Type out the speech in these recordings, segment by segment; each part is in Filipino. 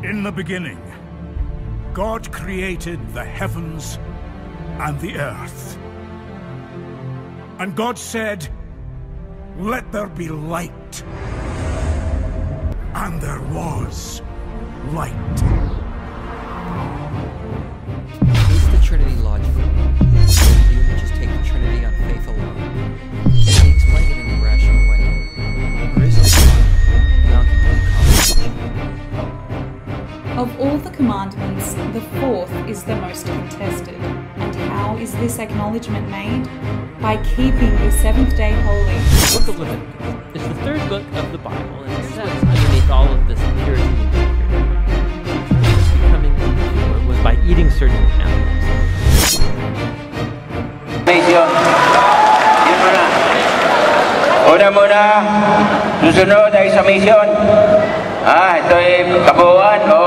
In the beginning, God created the heavens and the earth. And God said, "Let there be light." And there was light. Is the Trinity logical? Do you just take the Trinity on faith alone? Can we explain it in a rational way? Or is it beyond complete comprehension? Of all the commandments, the fourth is the most contested. And how is this acknowledgement made? By keeping the seventh day holy. The book of Leviticus is the third book of the Bible, and it says underneath all of this purity and becoming impure was by eating certain animals. Yun muna. Una-muna, susunod ay sa mission. Ito ay kabuuan o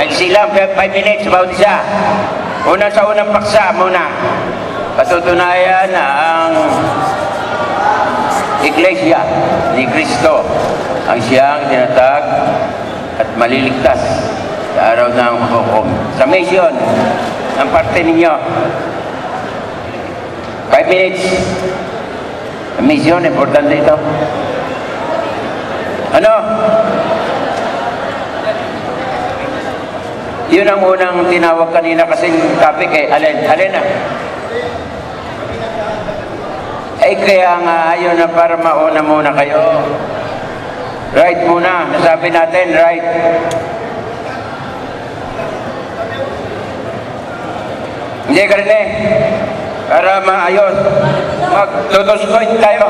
nagsilang 5 minutes bawat isa. Una sa unang paksa muna. Patutunayan na ang Iglesia ni Cristo ang siyang tinatag at maliligtas sa araw ng hukom. Sa mission, ang parte ninyo. 5 minutes. Sa mission, importante ito. Ano? Yun ang unang tinawag kanina kasing topic eh. Alin na? Ay kaya nga yun na para mauna muna kayo. Right muna. Nasabi natin, right. Hindi ka rin eh. Para maayos. Magtutuskoin tayo.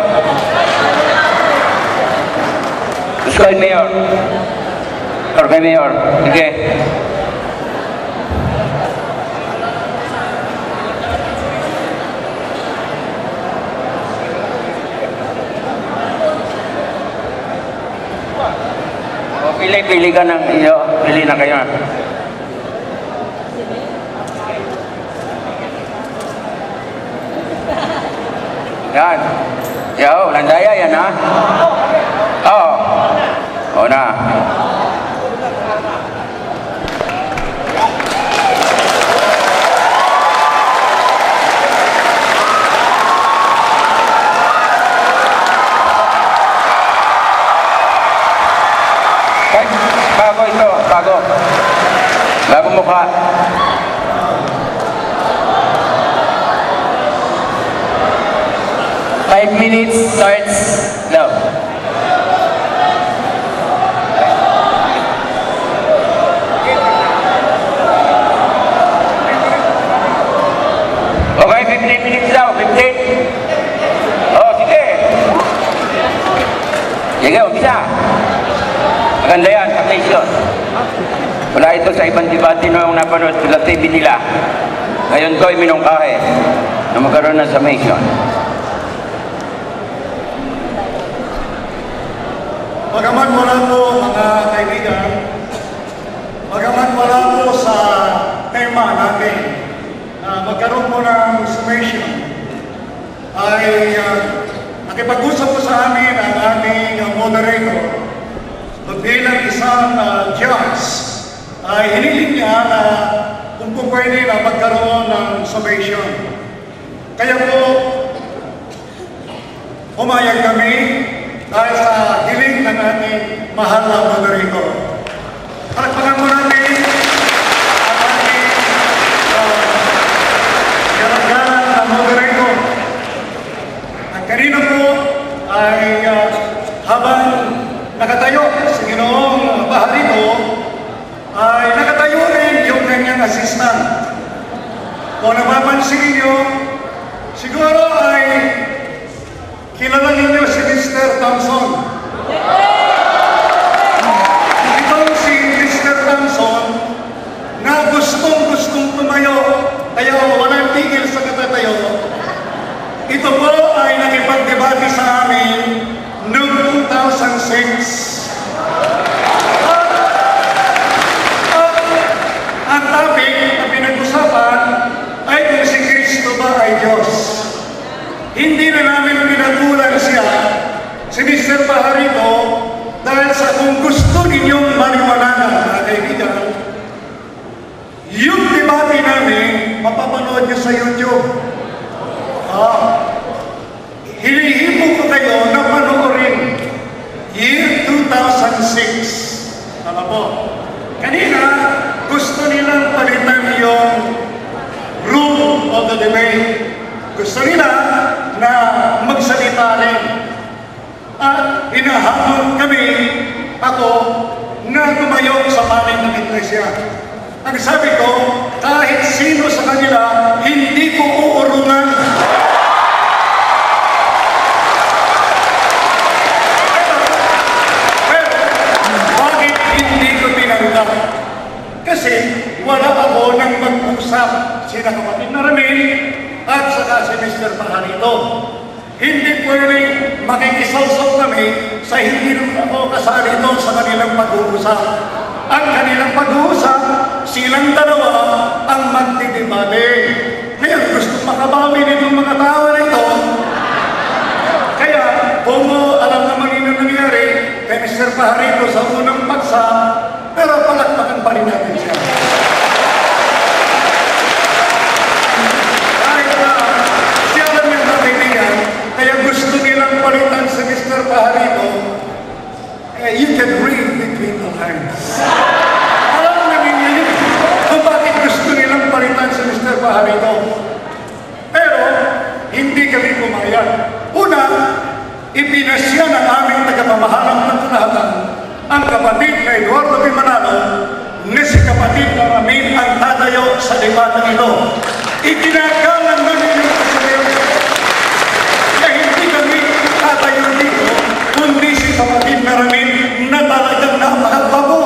Tuskoin Mayor. Or kay Mayor. Sige. Pili ka ng iyo. Pili na kayo. Yan. Yo, landaya yan ha. Oo. O na. Bago ito, bago. Bago mukha. Five minutes starts now. Okay, 15 minutes daw. 15. Oh, sige. Sige, umpisa. Maganda yan, submission. Wala ito sa ibang debate noong napanood sa TV nila. Ngayon to ay minungkahe na magkaroon ng submission. Bagaman wala po mga kaibigan, bagaman wala po sa tema natin na magkaroon po ng summation, ay nakipag-usap po sa amin ang aming moderator. Bilang isang judge, ay hiniling niya na kung po pwede na magkaroon ng summation. Kaya po, umayag kami dahil sa hiling ng ating mahal na moderator. Palakpakan mo natin ang ating galagalan na moderator. At kanina po ay habang nakatayo si Ginoong Baharito, ay nakatayo rin yung kanyang assistant. Kung napapansin niyo, siguro ay kilala ninyo si Mr. Thompson. Itong si Mr. Thompson na gustong tumayo, kaya walang tigil sa katatayo. Ito po ay nakipagdebate sa amin noong 2006. Ang topic na pinag-usapan ay kung si Kristo ba ay Diyos. Hindi na namin pinatulan siya, si Mr. Baharito, dahil sa kung gusto ninyong maniwalanan, mga kaibigan, Opo. Kanina, gusto nilang palitan yung rule of the debate. Gusto nila na magsalita rin. At hinahamon kami, ako, na tumayo sa panig ng iglesia. Ang sabi ko, kahit sino sa kanila, hindi ko uurungan. Pero, bakit hindi ko tinanggap? Kasi wala ako nang mag-usap sina kapatid na Ramil at saka si Mr. Pajarito. Hindi pwedeng makikisalsok kami sa hindi naman ako kasali doon sa kanilang pag-uusap. Ang kanilang pag-uusap, silang dalawa ang magdidebate. Ngayon, gusto makabawi nitong mga tao na ito. Kaya, kung alam naman yun ang nangyari kay Mr. Pajarito sa unang paksa, pero palakpakan pa rin natin siya. Kaya gusto nilang palitan si Mr. Pajarito, you can read between the lines. Alam namin yun kung bakit gusto nilang palitan si Mr. Pajarito. Pero, hindi kami pumayag. Una, ipinasya ng aming tagapamahalang pagtunatan ang kapatid na Eduardo P. Manalo na si kapatid na Ramil ang tatayo sa debatang ito. Itinagalan namin yung kasayaw. Tayo dito, kundi si kapatid na Ramil na talagang napakagbago.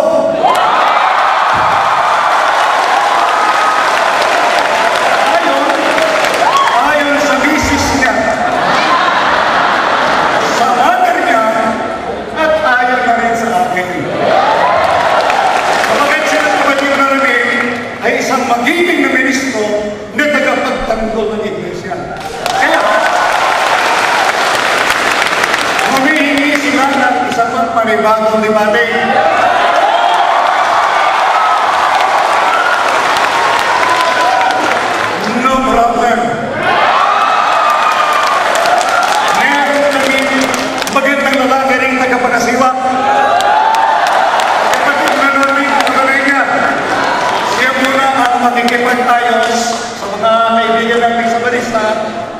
Ayon sa misis niya, sa mother niya, at ayon na rin sa akin. Kapagkat sila kapatid na Ramil ay isang magiging na ministro na tagapagtanggol ng iglesia. Kaya, humihingi sila ng isang panibagong debate. No problem. Meron kami magandang lalaki rin tagapagasiwa. Kapatid na namin, pagkalay niya, siya muna ang makikipagtayos sa mga kaibigan natin sa balista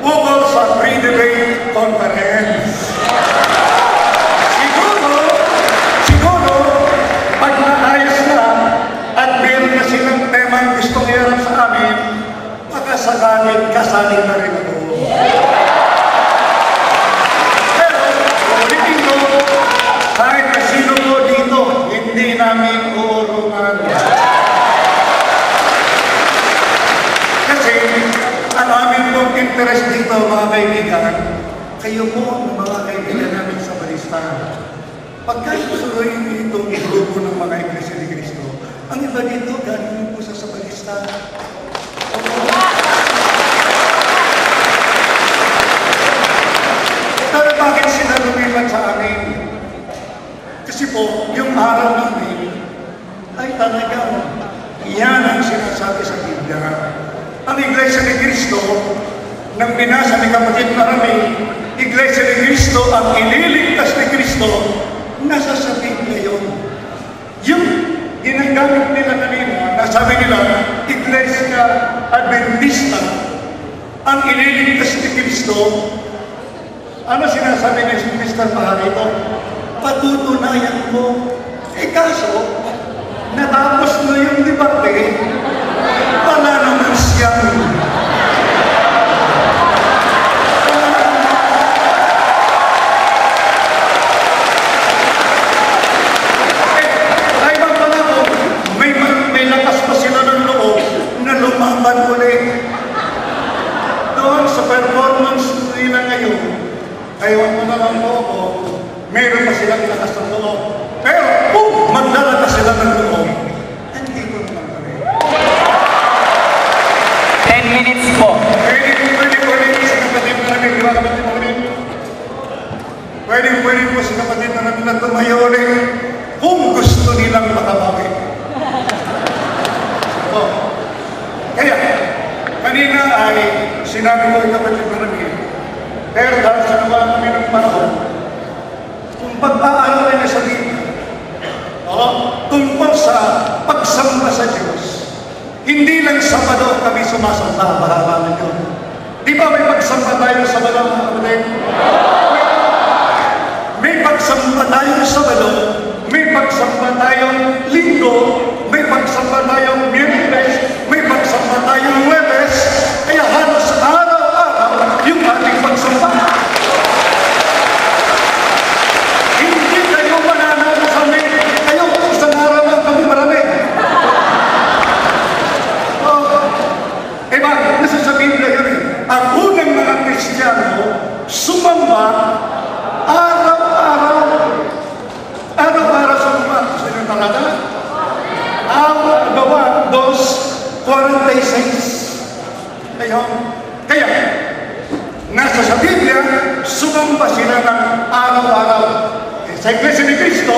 ukol sa pre-debate conference. Pag naayos na at meron na silang temang gustong iarap sa amin, makasagalit, kasali na rin ako. Pero, ulitin ko, kahit na sino ko dito, hindi namin uurungan. Kasi, ang amin pong interest dito, mga kaibigan, kayo po ang mga kaibigan namin sa balista. Pagkasusuloyin itong grupo ng mga Iglesia ni Cristo, ang iba dito galing po sa balista. Pero bakit sila lumipat sa amin? Kasi po, yung araw namin ay talagang yan ang sinasabi sa Biblia. Ang Iglesia ni Cristo, nang binasa ni kapatid Marami, Iglesia ni Cristo, ang ililigtas ni Cristo, nasa sa Biblia yun. Yung ginagamit nila kanina, nasabi nila, Iglesia Adventista, ang ililigtas ni Cristo, ano sinasabi ni Mr. Pajarito? Patutunayan mo. Kaso, natapos na yung debate, wala naman siyang lumaban ulit. Doon sa performance nila ngayon, ayaw mo na lang po ako, meron pa silang lakas ng loob. Pero, magdalaga sila ng loob. Hindi ko naman kami. 10 minutes po. Pwede sa kapatid na namin, di ba kapatid na namin? Pwede po sa kapatid na namin na tumayo ulit kung gusto nilang makabawi. Kaya, kanina ay sinabi ko yung kapatid na namin, pero dahil sa nawalan kami ng panahon, kung pagpaano na sa Biblia, tungkol pagsamba sa Diyos, hindi lang Sabado kami sumasamba, mahalaman nyo. Di ba may pagsamba tayo sa Sabado, mga kapatid? May pagsamba tayong Sabado, may pagsamba tayong Linggo, may pagsamba tayong Miyerkules, may pagsamba tayong Huwebes, kaya halos araw-araw yung ating pagsamba. Hindi kayo mananalo sa amin, kayo isang araw lang kami marami. Bakit? Nasa sa Biblia yun eh. Ang unang mga Kristiyano, sumamba araw-araw. Araw-araw sumamba. Gusto nyo talaga? Gawa, 2:46. Ayun. Kaya, nasa sa Biblia, sumamba sila ng araw-araw. Sa Iglesia ni Cristo,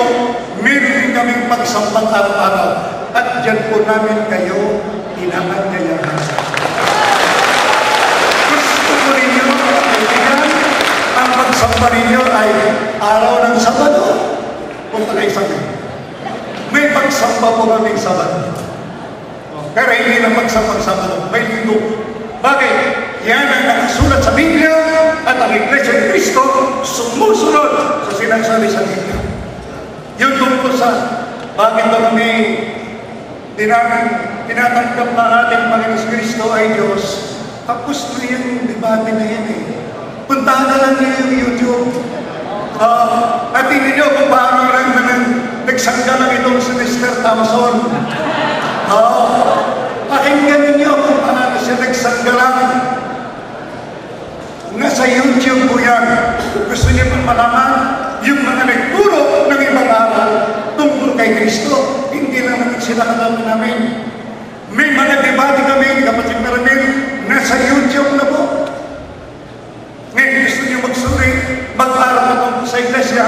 meron kaming pagsambang araw-araw. At dyan po namin kayo inaanyayahan. Ang pagsamba ninyo ay araw ng Sabado. Punta kayo sa amin. May pagsamba po kaming Sabado. Pero hindi na pagsambang Sabado. May Linggo. Bakit? Yan ang nakasulat sa Biblia at ang Iglesia ni Cristo sumusunod sa sinasabi sa Biblia. Yun tungkol sa bakit ba kami tinatanggap na ating Panginoon Cristo ay Diyos. Tapos na yung debate na yan eh. Puntahan na lang niyo yung YouTube. At hindi niyo kung paano lang nagsangga lang itong si Mr. Thompson. Pakinggan ninyo kung paano siya nagsangga lang. Nasa YouTube po yan. Gusto niyo pang malaman yung mga nagturo ng ibang aral tungkol kay Kristo. Hindi lang naman sila kalaman namin. May mga debate kami, kapatid Maramil, nasa YouTube na po. Ngayon gusto niyo magsuri, mag-aral na po sa iglesia.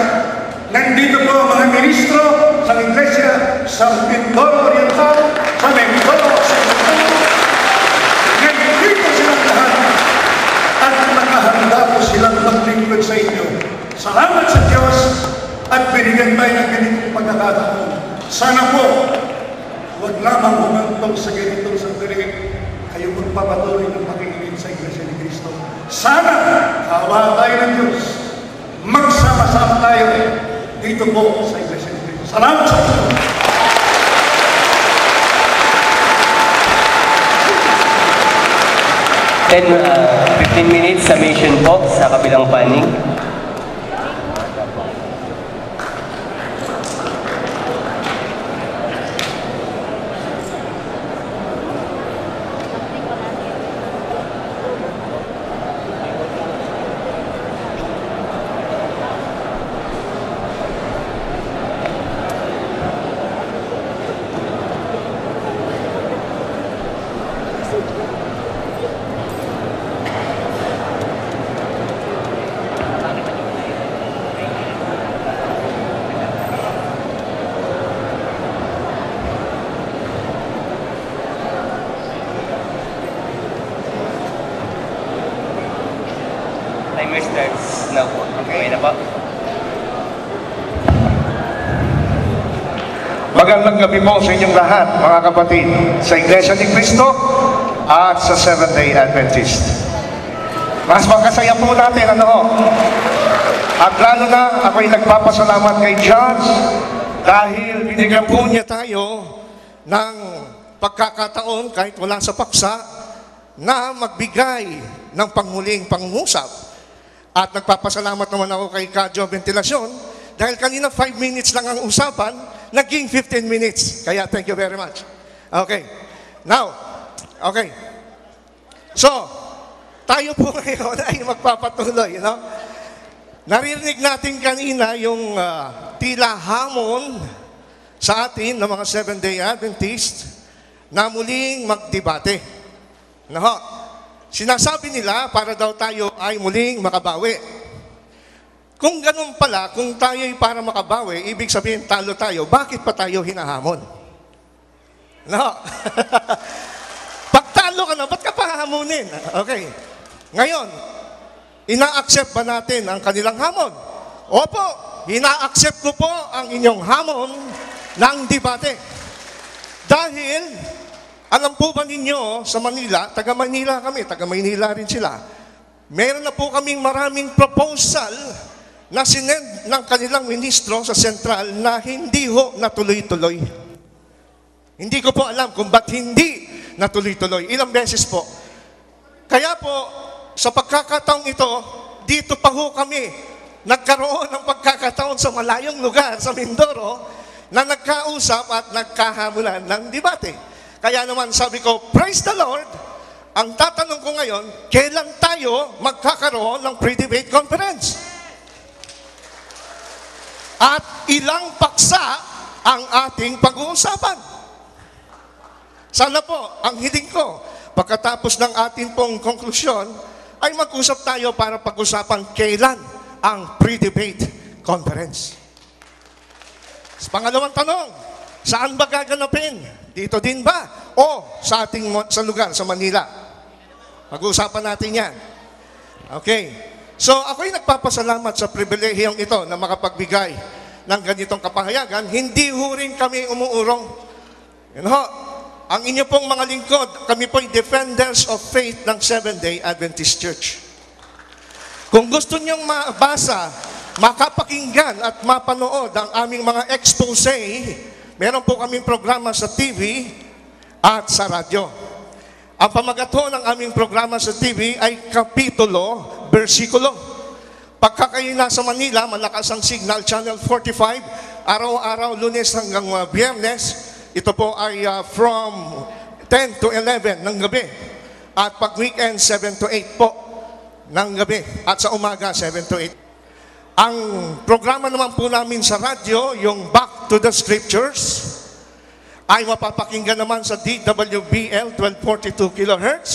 Nandito po ang mga ministro sa iglesia, sa Mindoro Oriental, sa Mindoro Occidental. Nandito silang lahat at nakahanda po silang maglingkod sa inyo. Salamat sa Diyos at binigyan tayo ng ganitong pagkakataon. Sana po, huwag lamang humantong sa ganitong sandali. Kayo magpapatuloy ng pakikinig sa Iglesia ni Cristo. Sana, kawa tayo ng Diyos. Magsama-sama tayo dito po sa Iglesia ni Cristo. Salamat sa Diyos! Then, 15 minutes summation po sa kabilang panig. Timer starts now po. Okay na po. Magandang gabi po sa inyong lahat, mga kapatid, sa Iglesia ni Cristo at sa Seventh-day Adventist. Mas magkasaya po natin, At lalo na, ako'y nagpapasalamat kay Diyos dahil binigyan po niya tayo ng pagkakataon kahit wala sa paksa na magbigay ng panghuling pangungusap. At nagpapasalamat naman ako kay Kadyo Ventilasyon dahil kanina 5 minutes lang ang usapan, naging 15 minutes. Kaya thank you very much. Okay. Now, okay. So, tayo po ngayon ay magpapatuloy, Naririnig natin kanina yung tila hamon sa atin ng mga Seventh-day Adventist na muling magdebate. Sinasabi nila para daw tayo ay muling makabawi. Kung ganun pala, kung tayo ay para makabawi, ibig sabihin talo tayo, bakit pa tayo hinahamon? Pag talo ka na, ba't ka pa hahamunin? Okay. Ngayon, ina-accept ba natin ang kanilang hamon? Opo, ina-accept ko po ang inyong hamon ng debate. Dahil, alam po ba ninyo, sa Manila, taga Manila kami, taga Maynila rin sila, meron na po kaming maraming proposal na sinend ng kanilang ministro sa sentral na hindi ho natuloy-tuloy. Hindi ko po alam kung ba't hindi natuloy-tuloy. Ilang beses po. Kaya po, sa pagkakataong ito, dito pa ho kami nagkaroon ng pagkakataon sa malayong lugar, sa Mindoro, na nagkausap at nagkahamulan ng debate. Kaya naman sabi ko, praise the Lord, ang tatanong ko ngayon, kailan tayo magkakaroon ng pre-debate conference? At ilang paksa ang ating pag-uusapan? Sana po, ang hiling ko, pagkatapos ng ating pong konklusyon, ay mag-usap tayo para pag-usapan kailan ang pre-debate conference. Sa pangalawang tanong, saan ba gaganapin? Dito din ba? O sa lugar, sa Manila? Pag-uusapan natin yan. Okay. So ako'y nagpapasalamat sa pribilehiyong ito na makapagbigay ng ganitong kapahayagan. Hindi ho rin kami umuurong. Yan ho. Ang inyo pong mga lingkod, kami po'y defenders of faith ng Seventh-day Adventist Church. Kung gusto niyong mabasa, makapakinggan at mapanood ang aming mga expose, meron po kaming programa sa TV at sa radyo. Ang pamagato ng aming programa sa TV ay kapitulo, bersikulo. Pagka kayo nasa Manila, malakas ang signal, Channel 45, araw-araw, Lunes hanggang Biyernes. Ito po ay from 10 to 11 ng gabi. At pag weekend, 7 to 8 po ng gabi. At sa umaga, 7 to 8. Ang programa naman po namin sa radyo, yung Back to the Scriptures, ay mapapakinggan naman sa DWBL 1242 kHz.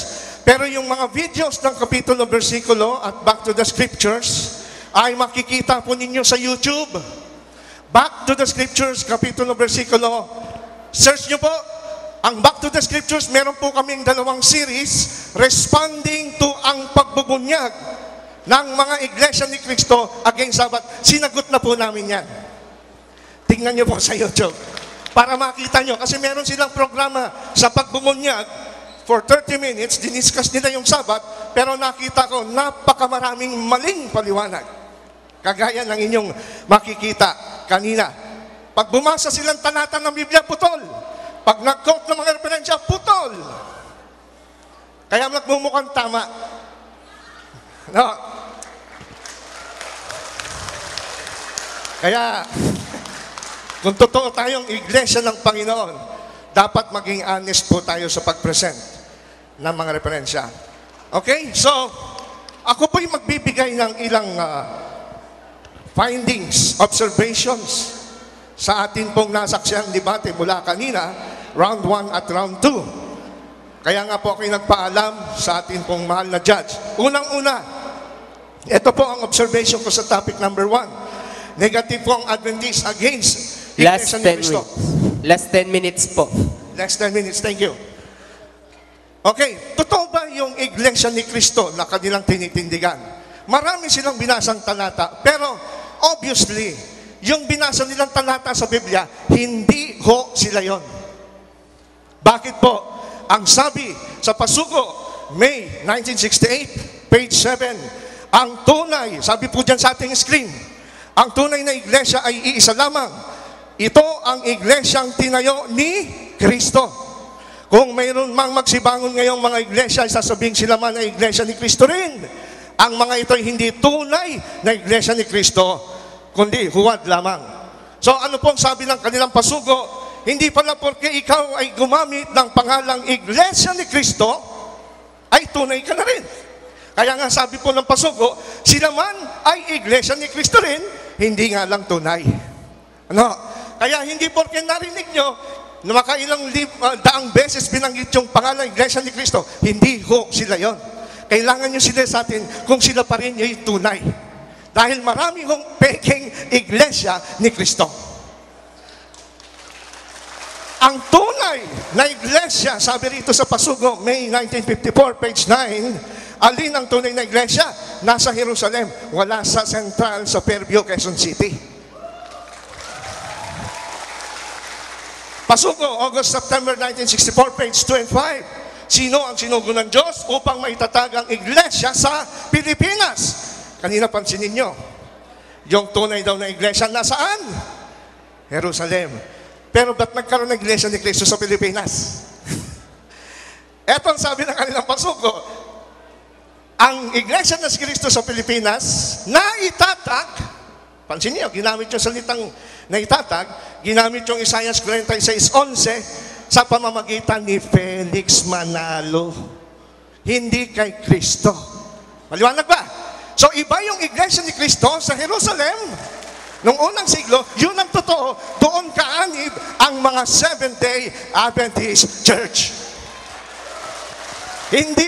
Pero yung mga videos ng kapitulo, bersikulo at Back to the Scriptures ay makikita po ninyo sa YouTube. Back to the Scriptures, kapitulo, bersikulo. Search nyo po. Ang Back to the Scriptures, meron po kaming dalawang series responding to ang pagbubunyag ng mga iglesia ni Cristo against Sabbath. Sinagot na po namin yan. Tingnan nyo po sa YouTube. Para makita nyo, kasi meron silang programa sa pagbubunyag for 30 minutes, diniscuss nila yung Sabat, pero nakita ko napakamaraming maling paliwanag. Kagaya ng inyong makikita kanina. Pag bumasa silang talata ng Biblia, putol. Pag nag-quote ng mga referensya, putol. Kaya nagmumukhang tama. No? Kaya, kung totoo tayong iglesia ng Panginoon, dapat maging honest po tayo sa pag-present ng mga referensya. Okay? So, ako po'y magbibigay ng ilang findings, observations sa atin pong nasaksiyang debate mula kanina, round 1 at round 2. Kaya nga po ako'y nagpaalam sa atin pong mahal na judge. Unang-una, ito po ang observation ko sa topic number 1. Negative po ang Adventist against Last 10 minutes. Last 10 minutes po. Last 10 minutes, thank you. Okay, totoo ba yung iglesia ni Cristo na kanilang tinitindigan? Marami silang binasang talata, pero obviously, yung binasa nilang talata sa Biblia, hindi ho sila yon. Bakit po? Ang sabi sa Pasugo, May 1968, page 7, ang tunay, sabi po dyan sa ating screen, ang tunay na iglesia ay iisa lamang. Ito ang iglesyang tinayo ni Kristo. Kung mayroon mang magsibangon ngayong mga iglesia, sasabihin sila man na iglesia ni Kristo rin. Ang mga ito ay hindi tunay na iglesia ni Kristo, kundi huwad lamang. So ano pong sabi ng kanilang Pasugo? Hindi pala porque ikaw ay gumamit ng pangalang iglesia ni Kristo, ay tunay ka na rin. Kaya nga sabi po ng Pasugo, sila man ay iglesia ni Kristo rin, hindi nga lang tunay. Ano? Kaya hindi porke narinig nyo na makailang daang beses binanggit yung pangalan iglesia ni Kristo, hindi ho sila yon. Kailangan nyo sila sa atin kung sila pa rin yung tunay. Dahil marami hong peking iglesia ni Kristo. Ang tunay na iglesia, sabi rito sa Pasugo, May 1954, page 9, alin ang tunay na iglesia? Nasa Jerusalem, wala sa Central, sa Fairview, Quezon City. Pasugo, August, September 1964, page 2 and 5. Sino ang sinugo ng Diyos upang maitatag ang iglesia sa Pilipinas? Kanina pansinin nyo, yung tunay daw na iglesia nasaan? Jerusalem. Pero ba't nagkaroon ng iglesia ni Cristo sa Pilipinas? Eto ang sabi ng kanilang pasugo, ang iglesia na si Cristo sa Pilipinas, naitatag, pansin niyo, ginamit yung salitang naitatag, ginamit yung Isaiah 46:11 sa pamamagitan ni Felix Manalo. Hindi kay Cristo. Maliwanag ba? So iba yung iglesia ni Cristo sa Jerusalem. Noong unang siglo, yun ang totoo. Doon kaanib ang mga Seventh-day Adventist Church. Hindi.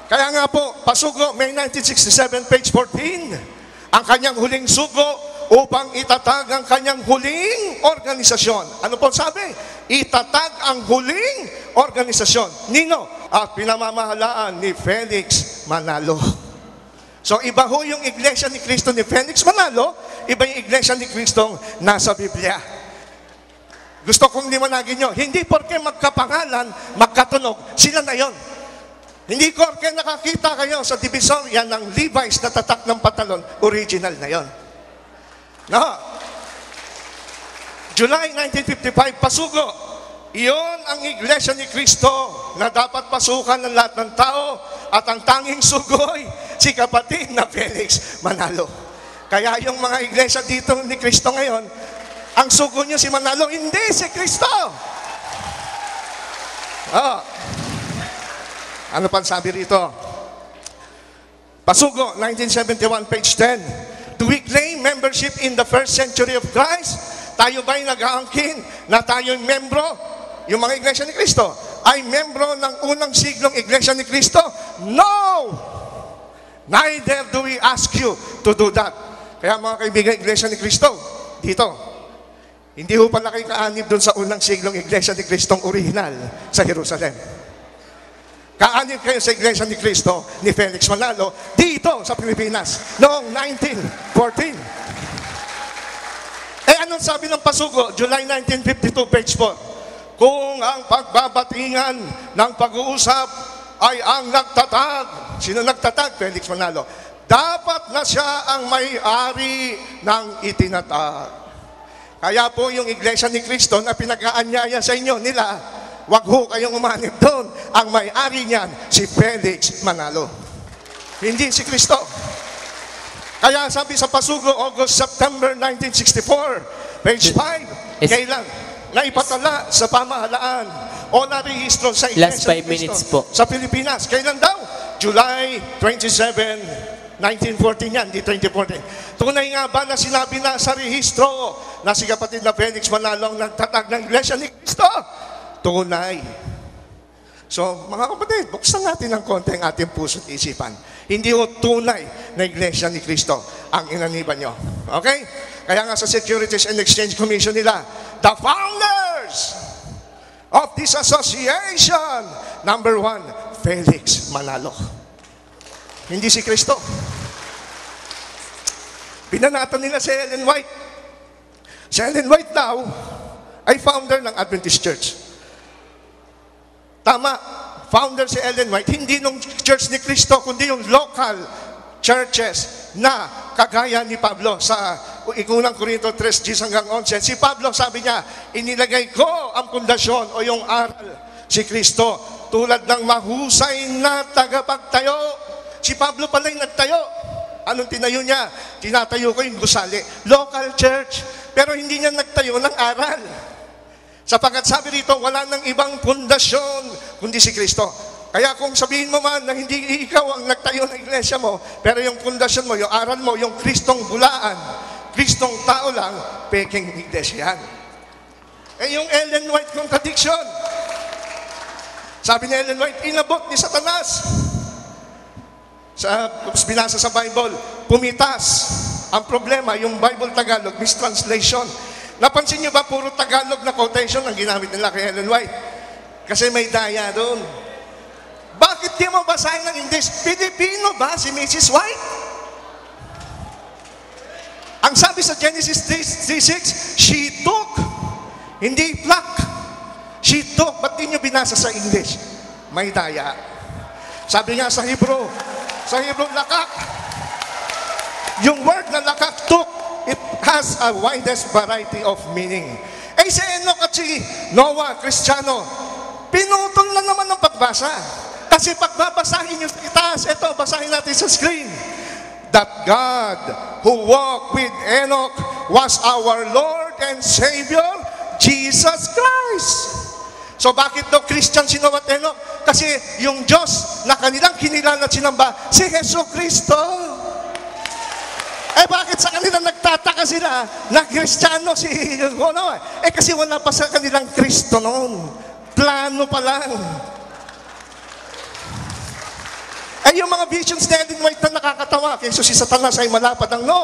Kaya nga po, pasugo, May 1967, page 14. Ang kanyang huling sugo upang itatag ang kanyang huling organisasyon. Ano po sabi? Itatag ang huling organisasyon. Nino? At pinamamahalaan ni Felix Manalo. So iba ho yung iglesia ni Cristo ni Felix Manalo, iba yung iglesia ni Cristo nasa Biblia. Gusto kong liwanagin nyo, hindi porke magkapangalan, magkatunog, sila na yon. Hindi porke nakakita kayo sa divisorya ng Levi's na tatak ng patalon, original na yon. No. July 1955, pasugo. Iyon ang iglesia ni Cristo na dapat pasukan ng lahat ng tao at ang tanging sugoy, si kapatid na Felix Manalo. Kaya yung mga iglesia dito ni Cristo ngayon, ang sugo niyo si Manalo, hindi si Cristo. Ano pang sabi rito? Pasugo, 1971, page 10. Do we claim membership in the first century of Christ? Tayo ba'y nag-aangkin na tayo'y membro? Yung mga iglesia ni Cristo ay membro ng unang siglong iglesia ni Cristo? No! Neither do we ask you to do that. Kaya mga kaibigan, iglesia ni Cristo, dito, hindi ho pala kayo kaanib doon sa unang siglong iglesia ni Cristong original sa Jerusalem. Kaanib kayo sa iglesia ni Cristo ni Felix Manalo dito sa Pilipinas noong 1914. Anong sabi ng pasugo? July 1952, page 4. Kung ang pagbabatingan ng pag-uusap ay ang nagtatag, sino nagtatag? Felix Manalo. Dapat na siya ang may-ari ng itinatag. Kaya po yung iglesia ni Cristo na pinag-aanyaya sa inyo nila, wag ho kayong umanib doon. Ang may-ari niyan, si Felix Manalo. Hindi si Cristo. Kaya sabi sa pasugo, August, September 1964, page 5, kailan naipatala sa pamahalaan o narehistro sa iglesia ni Cristo sa Pilipinas. Kailan daw? July 27, 1914 yan, di 2014. Tunay nga ba na sinabi na sa rehistro na si kapatid na Felix Manalo ang nagtatag ng iglesia ni Cristo? Tunay. So, mga kapatid, buksan natin ng konti ang ating puso at isipan. Hindi ho tunay na iglesia ni Cristo ang inaniban nyo. Okay? Kaya nga sa Securities and Exchange Commission nila, the founders of this association, number 1, Felix Manalo. Hindi si Cristo. Binanatan nila si Ellen White. Si Ellen White daw ay founder ng Adventist Church. Tama, founder si Ellen White, hindi nung church ni Cristo, kundi yung local churches na kagaya ni Pablo sa unang Corinto 3:10 hanggang 11. Si Pablo sabi niya, inilagay ko ang pundasyon o yung aral si Cristo tulad ng mahusay na tagapagtayo. Si Pablo pala yung nagtayo. Anong tinayo niya? Tinatayo ko yung gusali. Local church. Pero hindi niya nagtayo ng aral. Sapagkat sabi rito, wala nang ibang pundasyon kundi si Kristo. Kaya kung sabihin mo man na hindi ikaw ang nagtayo ng iglesia mo, pero yung pundasyon mo, yung aral mo, yung Kristong bulaan, Kristong tao lang, peking iglesia yan. Yung Ellen White contradiction. Sabi ni Ellen White, inabot ni Satanas. Binasa sa Bible, pumitas. Ang problema, yung Bible Tagalog, mistranslation. Napansin niyo ba, puro Tagalog na quotation ang ginamit nila kay Ellen White? Kasi may daya doon. Bakit di mo basahin ng English? Pilipino ba si Mrs. White? Ang sabi sa Genesis 3:6, she took Hindi pluck. She took. Ba't di nyo binasa sa English? May daya. Sabi nga sa Hebrew, lakak. Yung word na lakak, took, it has a widest variety of meaning. Eh si Enoch at si Noah, Kristiyano, pinutol lang naman ng pagbasa. Kasi pagbabasahin nyo sa itaas, ito, basahin natin sa screen. That God who walked with Enoch was our Lord and Savior, Jesus Christ. So bakit daw Christian si Noah at Enoch? Kasi yung Diyos na kanilang kinilala at sinamba, si Jesu Cristo. Eh bakit sa kanila nagtataka sila na Kristiyano si Noah? Eh kasi wala pa sa kanilang Kristo noon. Plano pa lang. Eh yung mga visions na Ellen White na nakakatawa, kay Jesus si Satanas ay malapad ang no.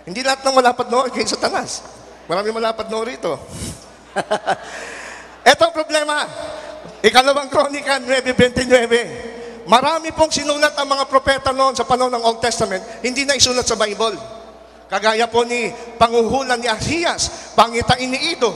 Hindi lahat ng malapad no kay Satanas. Marami malapad no rito. Ito ang problema. Ikalawang Kronika 9:29. Marami pong sinulat ang mga propeta noon sa panahon ng Old Testament, hindi na isulat sa Bible. Kagaya po ni panguhulan ni Ahiyas, pangitain ni Ido,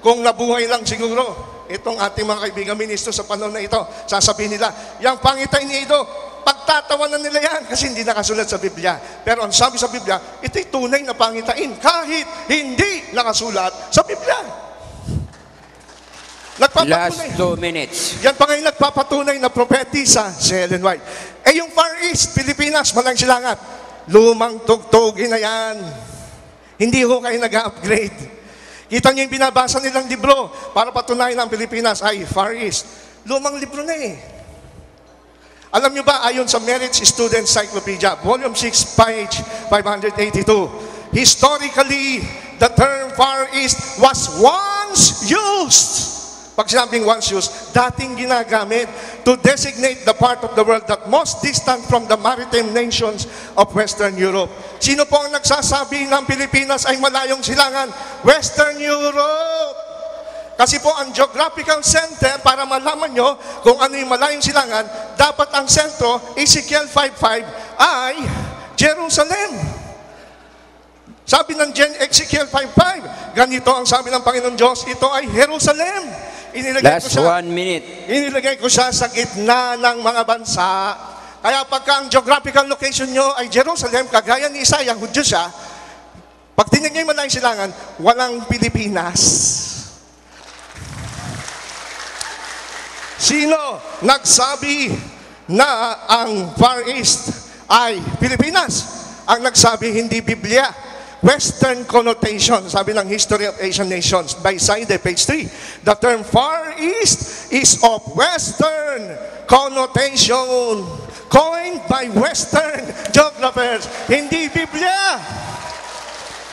kung nabuhay lang siguro. Itong ating mga kaibigan ministro sa panahon na ito, sasabihin nila, yung pangitain ni Ido, pagtatawanan nila yan kasi hindi nakasulat sa Biblia. Pero ang sabi sa Biblia, ito'y tunay na pangitain kahit hindi nakasulat sa Biblia. Last 2 minutes. Yan pa ngayon nagpapatunay na propetisa si Ellen White. Eh yung Far East, Pilipinas, Malang Silangat, lumang tugtugin na yan. Hindi ho kayo nag-upgrade. Kita niyo yung binabasa nilang libro para patunayan ng Pilipinas ay Far East. Lumang libro na eh. Alam niyo ba, ayon sa Merit Student Encyclopedia, Volume 6, page 582, historically, the term Far East was once used. Pag sinabing once used, dating ginagamit to designate the part of the world that most distant from the maritime nations of Western Europe. Sino po ang nagsasabi ng Pilipinas ay malayong silangan? Western Europe! Kasi po ang geographical center, para malaman nyo kung ano yung malayong silangan, dapat ang sentro, Ezekiel 5:5, ay Jerusalem. Sabi ng Ezekiel 5:5, ganito ang sabi ng Panginoon Diyos, ito ay Jerusalem. Last 1 minute. Inilagay ko siya sa gitna ng mga bansa. Kaya pagka ang geographical location nyo ay Jerusalem, kagaya ni Isaiah, Hudyo siya, pag tinignan mo na yung silangan, walang Pilipinas. Sino nagsabi na ang Far East ay Pilipinas? Ang nagsabi, hindi Biblia. Western connotation, sabi ng History of Asian Nations, by Saide, page 3. The term Far East is of Western connotation, coined by Western geographers, hindi Biblia.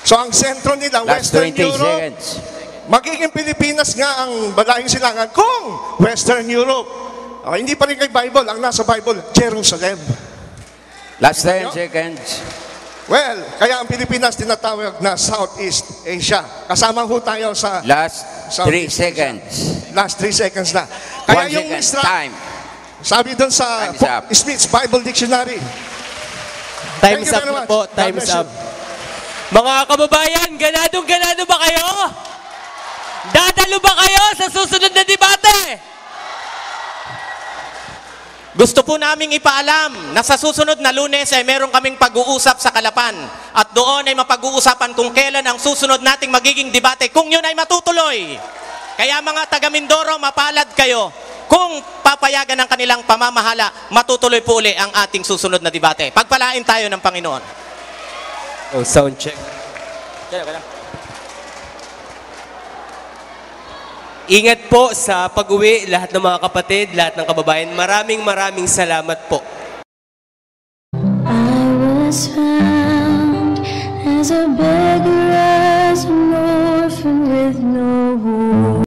So ang sentro nila, Last Western 20 Europe. seconds. Magiging Pilipinas nga ang malayong silangan kung Western Europe. Hindi pa rin kay Bible, ang nasa Bible, Jerusalem. Last 10 seconds. Well, kaya ang Pilipinas tinatawag na Southeast Asia. Kasama ho tayo sa Last 3 seconds. Last 3 seconds na. Kaya 1 yung second. Time. sabi doon sa Time's up. Smith's Bible Dictionary. Time's up na po. Time's up. Mga kababayan, ganado ba kayo? Dadalo ba kayo sa susunod na debate? Gusto po naming ipaalam na sa susunod na Lunes ay meron kaming pag-uusap sa Kalapan. At doon ay mapag-uusapan kung kailan ang susunod nating magiging debate, kung yun ay matutuloy. Kaya mga taga Mindoro, mapalad kayo. Kung papayagan ng kanilang pamamahala, matutuloy po uli ang ating susunod na debate. Pagpalain tayo ng Panginoon. Oh, sound check. Ingat po sa pag-uwi, lahat ng mga kapatid, lahat ng kababayan. Maraming salamat po. I was found as a beggar.